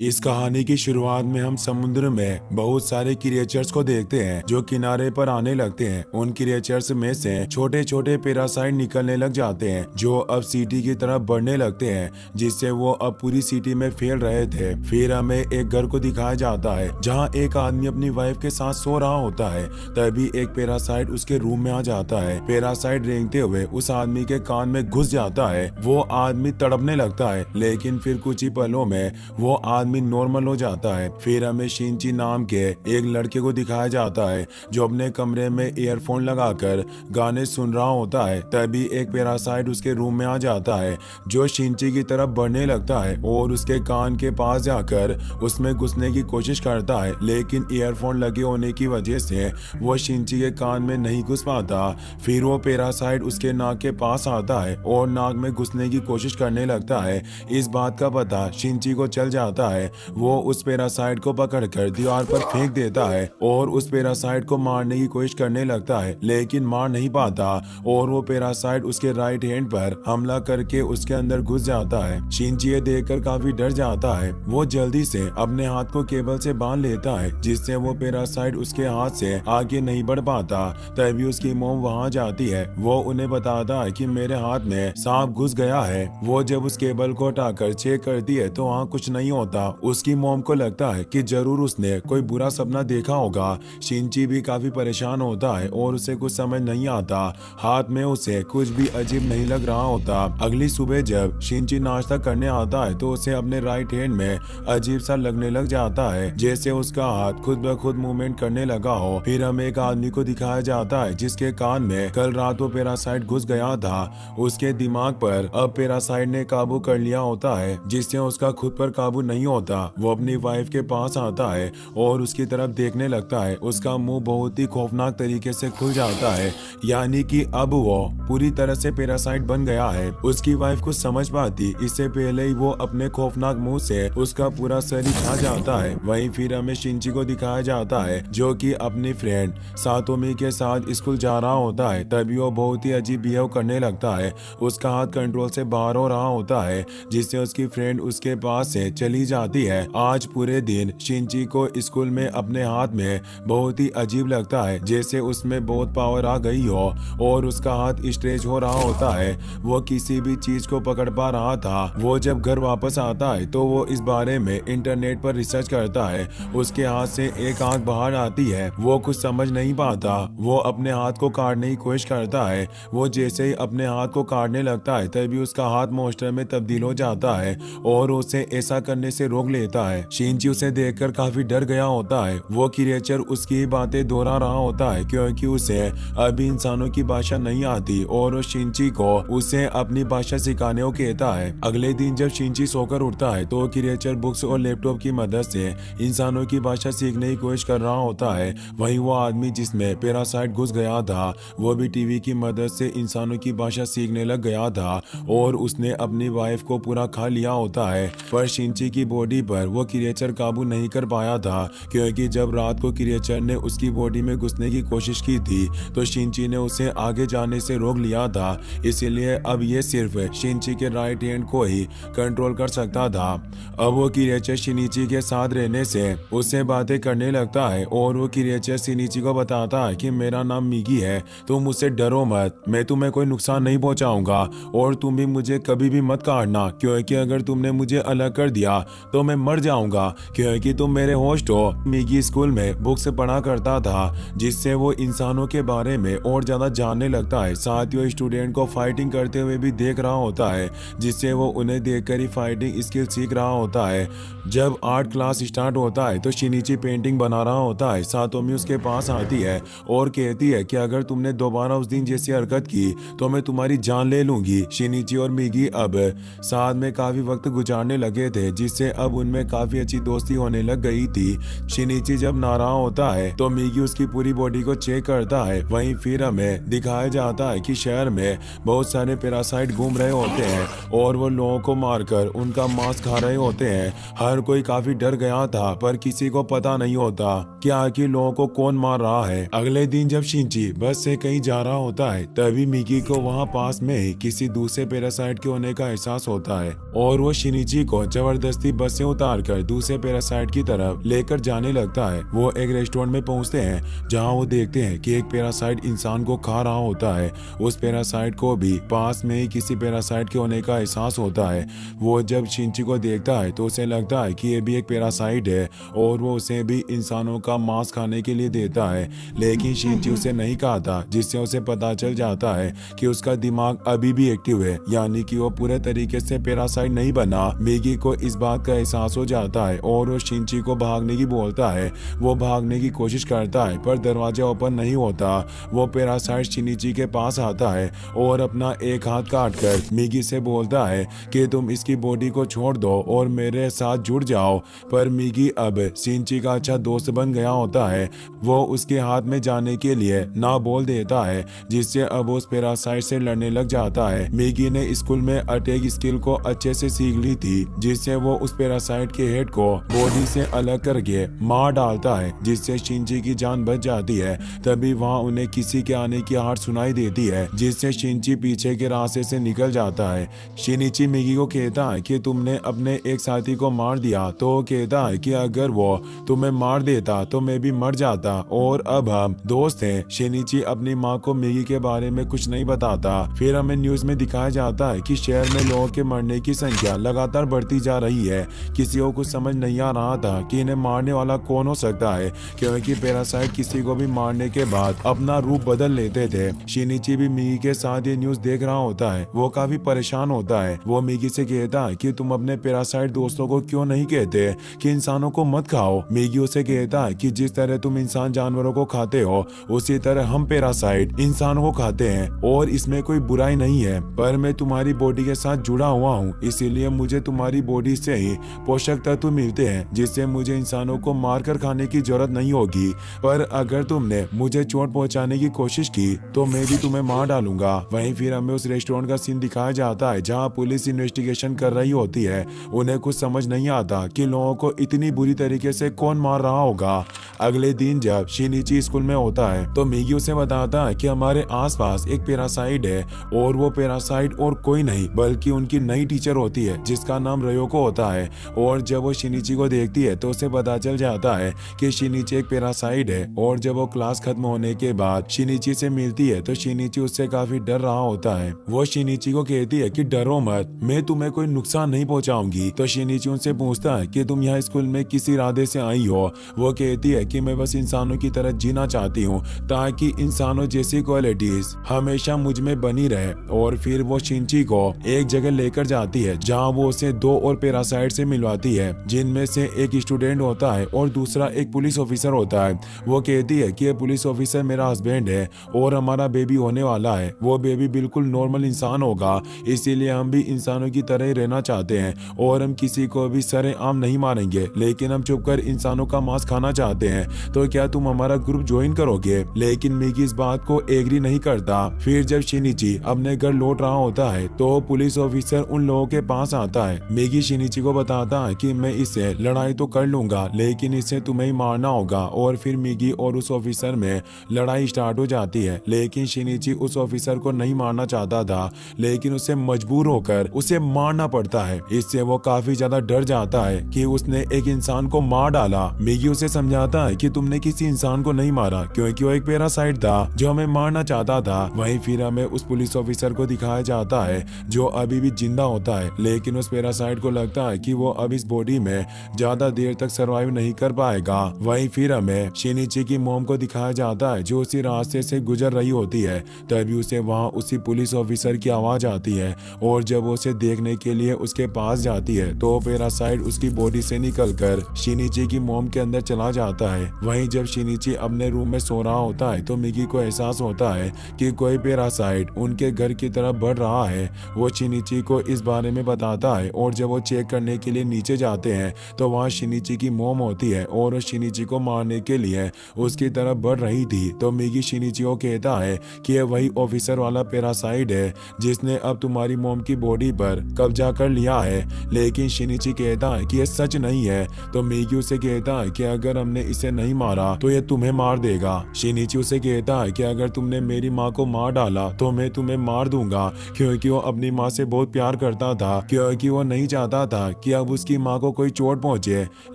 इस कहानी की शुरुआत में हम समुद्र में बहुत सारे क्रिएचर्स को देखते हैं जो किनारे पर आने लगते हैं। उन क्रिएचर्स में से छोटे छोटे पैरासाइट निकलने लग जाते हैं जो अब सिटी की तरफ बढ़ने लगते हैं, जिससे वो अब पूरी सिटी में फैल रहे थे। फिर हमें एक घर को दिखाया जाता है जहाँ एक आदमी अपनी वाइफ के साथ सो रहा होता है। तभी एक पैरासाइट उसके रूम में आ जाता है। पैरासाइट रेंगते हुए उस आदमी के कान में घुस जाता है। वो आदमी तड़पने लगता है, लेकिन फिर कुछ ही पलों में वो आदमी नॉर्मल हो जाता है। फिर हमें शिनची नाम के एक लड़के को दिखाया जाता है जो अपने कमरे में ईयरफोन लगाकर गाने सुन रहा होता है। तभी एक पैरासाइट उसके रूम में आ जाता है जो शिनची की तरफ बढ़ने लगता है और उसके कान के पास जाकर उसमें घुसने की कोशिश करता है, लेकिन ईयरफोन लगे होने की वजह से वो शिनची के कान में नहीं घुस पाता। फिर वो पैरासाइट उसके नाक के पास आता है और नाक में घुसने की कोशिश करने लगता है। इस बात का पता शिनची को चल जाता है। वो उस पैरासाइट को पकड़कर दीवार पर फेंक देता है और उस पैरासाइट को मारने की कोशिश करने लगता है, लेकिन मार नहीं पाता और वो पैरासाइट उसके राइट हैंड पर हमला करके उसके अंदर घुस जाता है। शिनची ये देखकर काफी डर जाता है। वो जल्दी से अपने हाथ को केबल से बांध लेता है जिससे वो पैरासाइट उसके हाथ से आगे नहीं बढ़ पाता। तभी उसकी मोम वहां जाती है। वो उन्हें बताता है कि मेरे हाथ में सांप घुस गया है। वो जब उस केबल को हटाकर चेक करती है तो वहाँ कुछ नहीं होता। उसकी मॉम को लगता है कि जरूर उसने कोई बुरा सपना देखा होगा। शिनची भी काफी परेशान होता है और उसे कुछ समझ नहीं आता। हाथ में उसे कुछ भी अजीब नहीं लग रहा होता। अगली सुबह जब शिनची नाश्ता करने आता है तो उसे अपने राइट हैंड में अजीब सा लगने लग जाता है, जैसे उसका हाथ खुद ब खुद मूवमेंट करने लगा हो। फिर हमें एक आदमी को दिखाया जाता है जिसके कान में कल रात वो पैरासाइट घुस गया था। उसके दिमाग पर अब पैरासाइट ने काबू कर लिया होता है, जिससे उसका खुद पर काबू नहीं होता। वो अपनी वाइफ के पास आता है और उसकी तरफ देखने लगता है। उसका मुंह बहुत ही खौफनाक तरीके से खुल जाता है, यानी कि अब वो पूरी तरह से पैरासाइट बन गया है। उसकी वाइफ कुछ समझ पाती इससे पहले ही वो अपने खौफनाक मुंह से उसका पूरा शरीर खा जाता है। वहीं फिर हमें शिनची को दिखाया जाता है जो कि अपनी फ्रेंड सातोमी के साथ स्कूल जा रहा होता है। तभी वो बहुत ही अजीब बिहेव करने लगता है। उसका हाथ कंट्रोल से बाहर हो रहा होता है, जिससे उसकी फ्रेंड उसके पास से चली जाती है। आज पूरे दिन शिनची को स्कूल में अपने हाथ में बहुत ही अजीब लगता है, जैसे उसमें बहुत पावर आ गई हो और उसका हाथ स्ट्रेच हो रहा होता है। वो किसी भी चीज को पकड़ पा रहा था। वो जब घर वापस आता है तो वो इस बारे में इंटरनेट पर रिसर्च करता है। उसके हाथ से एक आंख बाहर आती है। वो कुछ समझ नहीं पाता। वो अपने हाथ को काटने की कोशिश करता है। वो जैसे ही अपने हाथ को काटने लगता है तभी उसका हाथ मॉन्स्टर में तब्दील हो जाता है और उसे ऐसा करने से रोक लेता है। शिनची उसे देखकर काफी डर गया होता है। वो क्रिएचर उसकी बातें दोहरा रहा होता है क्योंकि उसे अभी इंसानों की भाषा नहीं आती और वो शिनची को उसे अपनी भाषा सिखाने को कहता है। अगले दिन जब शिनची सोकर उठता है तो क्रिएचर बुक्स और लैपटॉप की मदद से इंसानों की भाषा सीखने की कोशिश कर रहा होता है। वहीं वो आदमी जिसमें पैरासाइट घुस गया था वो भी टीवी की मदद से इंसानों की भाषा सीखने लग गया था और उसने अपनी वाइफ को पूरा खा लिया होता है। पर शिनची की बॉडी पर वो क्रिएचर काबू नहीं कर पाया था क्योंकि जब रात को क्रिएचर ने उसकी बॉडी में घुसने की कोशिश की थी तो शिनची ने उसे आगे जाने से रोक लिया था। इसीलिए अब ये सिर्फ शिनची के राइट हैंड को ही कंट्रोल कर सकता था। अब वो क्रिएचर शिनिची के साथ रहने से उससे बातें करने लगता है और वो क्रिएचर शिनिची को बताता है कि मेरा नाम मिगी है, तुम मुझसे डरो मत, मैं तुम्हें कोई नुकसान नहीं पहुंचाऊंगा और तुम भी मुझे कभी भी मत काटना क्योंकि अगर तुमने मुझे अलग कर दिया तो मैं मर जाऊंगा क्योंकि तुम मेरे होस्ट हो। मिगी स्कूल में बुक्स पढ़ा करता था जिससे वो इंसानों के बारे में और ज्यादा जानने लगता है। साथ ही वो स्टूडेंट को फाइटिंग करते हुए भी देख रहा होता है जिससे वो उन्हें देखकर ही फाइटिंग स्किल सीख रहा होता है। जब आर्ट क्लास स्टार्ट होता है तो शिनिची पेंटिंग बना रहा होता है। सातोमी उसके पास आती है और कहती है कि अगर तुमने दोबारा उस दिन जैसी हरकत की तो मैं तुम्हारी जान ले लूंगी। शिनिची और मिगी अब साथ में काफी वक्त गुजारने लगे थे जिससे अब उनमें काफी अच्छी दोस्ती होने लग गई थी। शिनिची जब नहा रहा होता है तो मिगी उसकी पूरी बॉडी को चेक करता है। वहीं फिर हमें दिखाया जाता है कि शहर में बहुत सारे पैरासाइट घूम रहे होते हैं और वो लोगों को मारकर उनका मांस खा रहे होते हैं। हर कोई काफी डर गया था पर किसी को पता नहीं होता कि आखिर लोगों को कौन मार रहा है। अगले दिन जब शिनची बस से कहीं जा रहा होता है तभी मिगी को वहाँ पास में ही किसी दूसरे पैरासाइट के होने का एहसास होता है और वो शिनिची को जबरदस्ती बस से उतार कर दूसरे पैरासाइट की तरफ लेकर जाने लगता है। वो एक रेस्टोरेंट में पहुंचते हैं जहां वो देखते हैं कि एक पैरासाइट इंसान को खा रहा होता है। उस पैरासाइट को भी पास में ही किसी पैरासाइट के होने का एहसास होता है। वो जब शिनची को देखता है तो उसे लगता है कि ये भी एक पैरासाइट है और वो उसे भी इंसानों का मांस खाने के लिए देता है, लेकिन शिनची उसे नहीं खाता, जिससे उसे पता चल जाता है कि उसका दिमाग अभी भी एक्टिव है, यानी कि वो पूरे तरीके से पैरासाइट नहीं बना। मिगी को इस बात का एहसास हो जाता है और वो शिनची को भागने की बोलता है। वो भागने की कोशिश करता है पर दरवाजा ओपन नहीं होता। वो पैरासाइट शिनिची के पास आता है और अपना एक हाथ काटकर मिगी से बोलता है कि तुम इसकी बॉडी को छोड़ दो और मेरे साथ जुड़ जाओ। पर मिगी अब शिनची का अच्छा दोस्त बन गया होता है। वो उसके हाथ में जाने के लिए ना बोल देता है, जिससे अब उस पैरासाइट से लड़ने लग जाता है। मिगी ने स्कूल में अटैक स्किल को अच्छे से सीख ली थी, जिससे वो उस पैरासाइट के हेड को बॉडी से अलग करके मार डालता है, जिससे शिनची की जान बच जाती है। तभी वहाँ उन्हें किसी के आने की आहट सुनाई देती है, जिससे शिनची पीछे के रास्ते से निकल जाता है। शिनिची मिगी को कहता है कि तुमने अपने एक साथी को मार दिया, तो वो कहता है कि अगर वो तुम्हें मार देता तो मैं भी मर जाता और अब हम दोस्त हैं। शिनिची अपनी माँ को मिगी के बारे में कुछ नहीं बताता। फिर हमें न्यूज में दिखाया जाता है कि शहर में लोगों के मरने की संख्या लगातार बढ़ती जा रही है। किसी को कुछ समझ नहीं आ रहा था कि इन्हें मारने वाला कौन हो सकता है, क्योंकि पैरासाइट किसी को भी मारने के बाद अपना रूप बदल लेते थे। शिनिची भी मिगी के साथ ये न्यूज देख रहा होता है। वो काफी परेशान होता है। वो मिगी से कहता है कि तुम अपने पैरासाइट दोस्तों को क्यों नहीं कहते कि इंसानों को मत खाओ। मिगी उसे कहता है कि जिस तरह तुम इंसान जानवरों को खाते हो, उसी तरह हम पैरासाइट इंसानों को खाते हैं और इसमें कोई बुराई नहीं है। पर मैं तुम्हारी बॉडी के साथ जुड़ा हुआ हूँ, इसीलिए मुझे तुम्हारी बॉडी से ही पोषक तत्व मिलते हैं, जिससे मुझे इंसानों को मारकर खाने की जरूरत नहीं होगी। पर अगर तुमने मुझे चोट पहुंचाने की कोशिश की तो मैं भी तुम्हें मार डालूंगा। वहीं फिर हमें उस रेस्टोरेंट का सीन दिखाया जाता है जहां पुलिस इन्वेस्टिगेशन कर रही होती है। उन्हें कुछ समझ नहीं आता कि लोगों को इतनी बुरी तरीके से कौन मार रहा होगा। अगले दिन जब शिनिची स्कूल में होता है तो मिगी उसे बताता है कि हमारे आसपास एक पैरासाइट है और वो पैरासाइट और कोई नहीं बल्कि उनकी नई टीचर होती है, जिसका नाम रयोको होता है। और जब वो शिनिची को देखती है तो उसे पता चल जाता है कि शिनिची एक पैरासाइट है। और जब वो क्लास खत्म होने के बाद शिनिची से मिलती है तो शिनिची उससे काफी डर रहा होता है। वो शिनिची को कहती है कि डरो मत, मैं तुम्हें कोई नुकसान नहीं पहुंचाऊंगी। तो शिनिची उनसे पूछता है कि तुम यहाँ स्कूल में किस इरादे से आई हो। वो कहती है कि मैं बस इंसानों की तरह जीना चाहती हूँ ताकि इंसानों जैसी क्वालिटीज हमेशा मुझ में बनी रहे। और फिर वो शिनिची को एक जगह लेकर जाती है जहाँ वो उसे दो और पैरासाइट से मिलवाती है, जिनमें से एक स्टूडेंट होता है और दूसरा एक पुलिस ऑफिसर होता है। वो कहती है कि ये पुलिस ऑफिसर मेरा हस्बैंड है और हमारा बेबी होने वाला है। वो बेबी बिल्कुल नॉर्मल इंसान होगा, इसीलिए हम भी इंसानों की तरह ही रहना चाहते हैं और हम किसी को भी सरेआम नहीं मारेंगे, लेकिन हम चुपकर इंसानों का मांस खाना चाहते हैं। तो क्या तुम हमारा ग्रुप ज्वाइन करोगे? लेकिन मिगी इस बात को एग्री नहीं करता। फिर जब शिनिची अपने घर लौट रहा होता है तो पुलिस ऑफिसर उन लोगों के पास आता है। मिगी शिनिची को बताता है कि मैं इससे लड़ाई तो कर लूंगा, लेकिन इसे तुम्हें ही मारना होगा। और फिर मिगी और उस ऑफिसर में लड़ाई स्टार्ट हो जाती है। लेकिन शिनिची उस ऑफिसर को नहीं मारना चाहता था, लेकिन उसे मजबूर होकर उसे मारना पड़ता है। इससे वो काफी ज्यादा डर जाता है कि उसने एक इंसान को मार डाला। मिगी उसे समझाता है कि तुमने किसी इंसान को नहीं मारा, क्योंकि वो एक पैरासाइट था जो हमें मारना चाहता था। वहीं फिर हमें उस पुलिस ऑफिसर को दिखाया जाता है जो अभी भी जिंदा होता है, लेकिन उस पैरासाइट को लगता है कि वो अब इस बॉडी में ज्यादा देर तक सरवाइव नहीं कर पाएगा। वहीं फिर हमें शिनिची की मॉम को दिखाया जाता है जो उसी रास्ते से गुजर रही होती है। तभी उसे वहाँ उसी पुलिस ऑफिसर की आवाज आती है और जब वो उसे देखने के लिए उसके पास जाती है तो पैरासाइट उसकी बॉडी से निकलकर शिनिची की मॉम के अंदर चला जाता है। वहीं जब शिनिची अपने रूम में सो रहा होता है तो मिगी को एहसास होता है कि कोई पैरासाइट उनके घर की तरफ बढ़ रहा है। वो शिनिची को इस बारे में बताता है और जब वो चेक करने के लिए नीचे जाते हैं तो वहाँ शिनिची की मॉम होती है और वो शिनिची को मारने के लिए उसकी तरफ बढ़ रही थी। तो मिगी शिनिची को कहता है कि ये वही ऑफिसर वाला पैरासाइट है जिसने अब तुम्हारी मॉम की बॉडी पर कब्जा कर लिया है। लेकिन शिनिची कहता है कि ये सच नहीं है। तो मिगी उसे कहता है कि अगर हमने इसे नहीं मारा तो ये तुम्हें मार देगा। शिनिची उसे कहता है कि अगर तुमने मेरी माँ को मार डाला तो मैं तुम्हें मार दूंगा, क्योंकि वो अपनी माँ से बहुत प्यार करता था, क्योंकि वो नहीं चाहता था कि अब उसकी माँ को कोई चोट पहुंचे,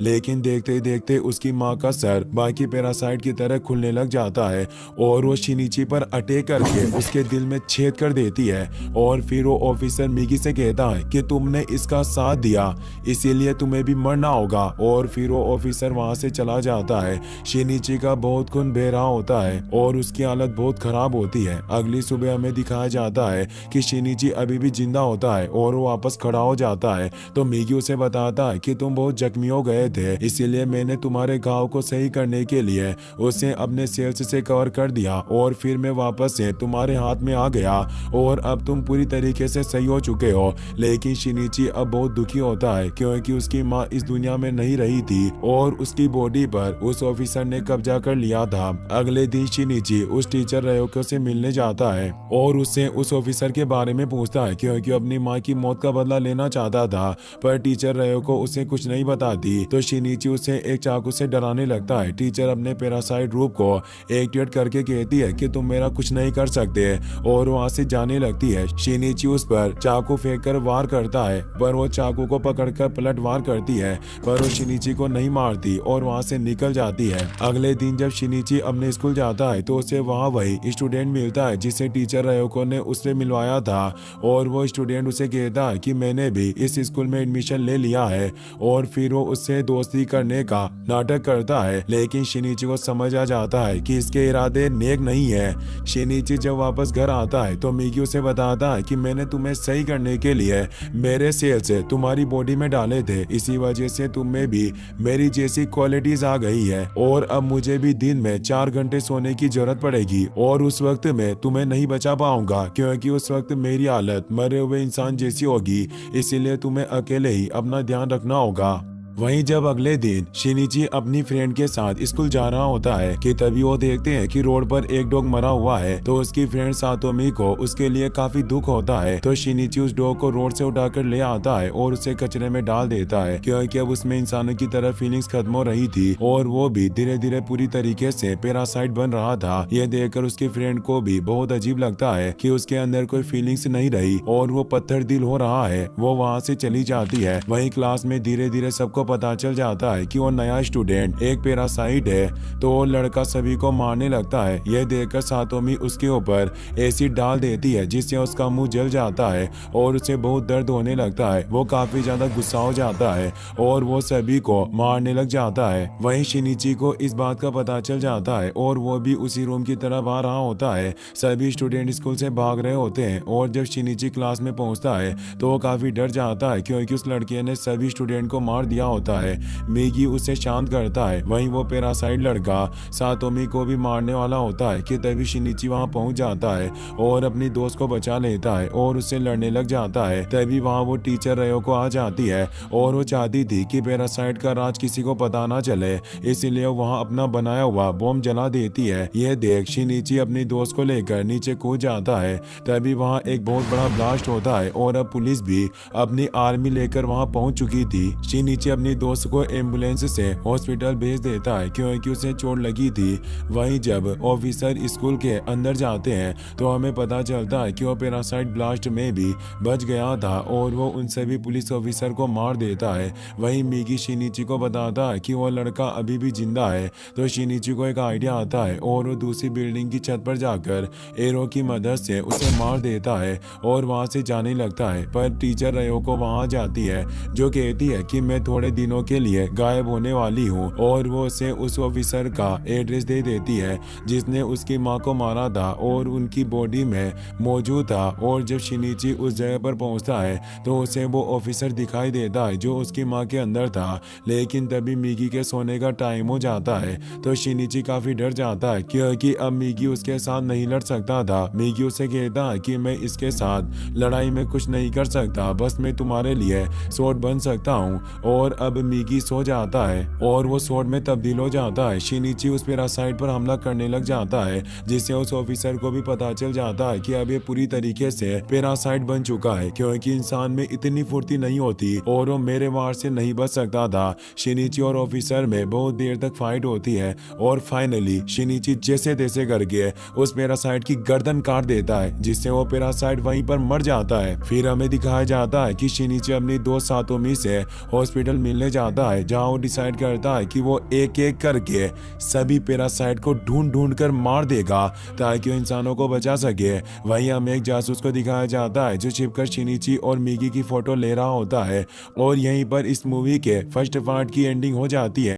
लेकिन देखते ही देखते उसकी माँ का सर बाकी पैरासाइट की तरह खुलने लग जाता है और वो शिनिची पर अटैक करके उसके दिल में छेद कर देती है। और फिर वो ऑफिसर मिगी से कहता है कि तुमने इसका साथ दिया, इसीलिए तुम्हें भी मरना होगा। और फिर वो ऑफिसर वहां से चला जाता है। शिनिची का बहुत खून बह रहा होता है और उसकी हालत बहुत खराब होती है। अगली सुबह हमें दिखाया जाता है कि शिनिची अभी भी जिंदा होता है और वो वापस खड़ा हो जाता है। तो मिगी उसे बताता है कि तुम बहुत जख्मी हो गए थे, इसीलिए मैंने तुम्हारे घाव को सही करने के लिए उसे अपने सेल्स से कवर कर दिया और फिर मैं वापस से तुम्हारे हाथ में आ गया और अब तुम पूरी तरीके से सही हो चुके हो। लेकिन शिनिची अब बहुत दुखी होता है क्योंकि उसकी माँ इस दुनिया में नहीं रही थी और उसकी बॉडी पर उस ऑफिसर ने कब्जा कर लिया था। अगले दिन शिनिची उस टीचर रयोको से मिलने जाता है और उससे उस ऑफिसर के बारे में पूछता है क्योंकि अपनी माँ की मौत का बदला लेना चाहता था, पर टीचर रयोको उसे कुछ नहीं बताती। तो शिनिची उसे एक चाकू से डराने लगता है। टीचर अपने पैरासाइट रूप को एक्टिवेट करके कहती है कि तुम मेरा कुछ नहीं कर सकते और वहां से जाने लगती है। शिनिची उस पर चाकू फेंक कर वार करता है, पर वो चाकू को पकड़कर पलट वार करती है, पर वो शिनिची को नहीं मारती और वहां से निकल जाती है। अगले दिन जब शिनिची अपने स्कूल जाता है तो उसे वहां वही स्टूडेंट मिलता है जिसे टीचर रयोको ने उससे मिलवाया था और वो स्टूडेंट उसे कहता है कि मैंने भी इस स्कूल में एडमिशन ले लिया है और फिर वो उससे दोस्ती करने का नाटक करता है। लेकिन शिनिची को समझ आ जाता है कि इसके इरादे नेक नहीं है। शिनिची जब वापस घर आता है तो मिगी उसे बताता है कि मैंने तुम्हें सही करने के लिए मेरे सेल से तुम्हारी बॉडी में डाले थे, इसी वजह से तुम में भी मेरी जैसी क्वालिटीज आ गई है और अब मुझे भी दिन में 4 घंटे सोने की जरूरत पड़ेगी और उस वक्त मैं तुम्हें नहीं बचा पाऊंगा क्योंकि उस वक्त मेरी हालत मरे हुए इंसान जैसी होगी, इसीलिए तुम्हें अकेले ही अपना ध्यान रखना होगा। वहीं जब अगले दिन शिनिची अपनी फ्रेंड के साथ स्कूल जा रहा होता है कि तभी वो देखते हैं कि रोड पर एक डॉग मरा हुआ है। तो उसकी फ्रेंड सातोमी को उसके लिए काफी दुख होता है। तो शिनिची उस डॉग को रोड से उठाकर ले आता है और उसे कचरे में डाल देता है क्योंकि अब उसमें इंसानों की तरह फीलिंग्स खत्म हो रही थी और वो भी धीरे धीरे पूरी तरीके से पैरासाइट बन रहा था। यह देखकर उसकी फ्रेंड को भी बहुत अजीब लगता है कि उसके अंदर कोई फीलिंग्स नहीं रही और वो पत्थर दिल हो रहा है। वो वहाँ से चली जाती है। वहीं क्लास में धीरे धीरे सबको पता चल जाता है कि वो नया स्टूडेंट एक पैरासाइट है। तो वो लड़का सभी को मारने लगता है। यह देखकर सातोमी उसके ऊपर एसिड डाल देती है जिससे उसका मुंह जल जाता है और उसे बहुत दर्द होने लगता है। वो काफी ज्यादा गुस्सा हो जाता है और वो सभी को मारने लग जाता है। वहीं शिनिची को इस बात का पता चल जाता है और वो भी उसी रूम की तरफ आ रहा होता है। सभी स्टूडेंट स्कूल से भाग रहे होते हैं और जब शिनिची क्लास में पहुंचता है तो वो काफी डर जाता है क्योंकि उस लड़के ने सभी स्टूडेंट को मार दिया होता है। मिगी उसे शांत करता है। वहीं वो पैरासाइट लड़का सातोमी को भी मारने वाला होता है कि तभी शिनिची वहां पहुंच जाता है और अपनी दोस्त को बचा लेता है और उससे लड़ने लग जाता है। तभी वहां वो टीचर रयोको आ जाती है और वो चाहती थी कि पैरासाइट का राज किसी को पता ना चले, इसलिए वहां अपना बनाया हुआ बॉम्ब जला देती है। यह देख शिनिची अपनी दोस्त को लेकर नीचे कूद जाता है। तभी वहां एक बहुत बड़ा ब्लास्ट होता है और अब पुलिस भी अपनी आर्मी लेकर वहां पहुंच चुकी थी। शिनिची अपनी दोस्त को एम्बुलेंस से हॉस्पिटल भेज देता है क्योंकि उसे चोट लगी थी। वहीं जब ऑफिसर स्कूल के अंदर जाते हैं तो हमें पता चलता है कि वो पैरासाइट ब्लास्ट में भी बच गया था और वो उन सभी पुलिस ऑफिसर को मार देता है। वहीं मिगी शिनिची को बताता है कि वो लड़का अभी भी जिंदा है। तो शिनिची को एक आइडिया आता है और वो दूसरी बिल्डिंग की छत पर जाकर एरो की मदद से उसे मार देता है और वहां से जाने लगता है। पर टीचर रयोको वहां जाती है जो कहती है कि मैं थोड़े दिनों के लिए गायब होने वाली हूँ और वो उसे उस ऑफिसर का एड्रेस दे देती है जिसने उसकी माँ को मारा था और उनकी बॉडी में मौजूद था। और जब शिनिची उस जगह पर पहुंचता है तो उसे वो ऑफिसर दिखाई देता है जो उसकी माँ के अंदर था। लेकिन तभी मिगी के सोने का टाइम हो जाता है तो शिनिची काफी डर जाता है क्योंकि अब मिगी उसके साथ नहीं लड़ सकता था। मिगी उसे कहता है कि मैं इसके साथ लड़ाई में कुछ नहीं कर सकता, बस मैं तुम्हारे लिए सोट बन सकता हूँ और अब मिगी सो जाता है और वो स्वॉर्ड में तब्दील हो जाता है। शिनिची उस पैरासाइट पर हमला करने लग जाता है, जिससे उस ऑफिसर को भी पता चल जाता है कि अब ये पूरी तरीके से पैरासाइट बन चुका है, क्योंकि इंसान में इतनी फुर्ती नहीं होती और वो मेरे वार से नहीं बच सकता था। शिनिची और ऑफिसर में बहुत देर तक फाइट होती है और फाइनली शिनिची जैसे तैसे करके उस पैरासाइट की गर्दन काट देता है, जिससे वो पैरासाइट वहीं पर मर जाता है। फिर हमें दिखाया जाता है कि शिनिची अपनी दो साथों से हॉस्पिटल मिलने जाता है, जहां वो डिसाइड करता है कि वो एक एक करके सभी पैरासाइट को ढूंढ ढूंढ कर मार देगा ताकि वो इंसानों को बचा सके। वहीं हमें एक जासूस को दिखाया जाता है जो छिपकर शिनिची और मिगी की फोटो ले रहा होता है और यहीं पर इस मूवी के फर्स्ट पार्ट की एंडिंग हो जाती है।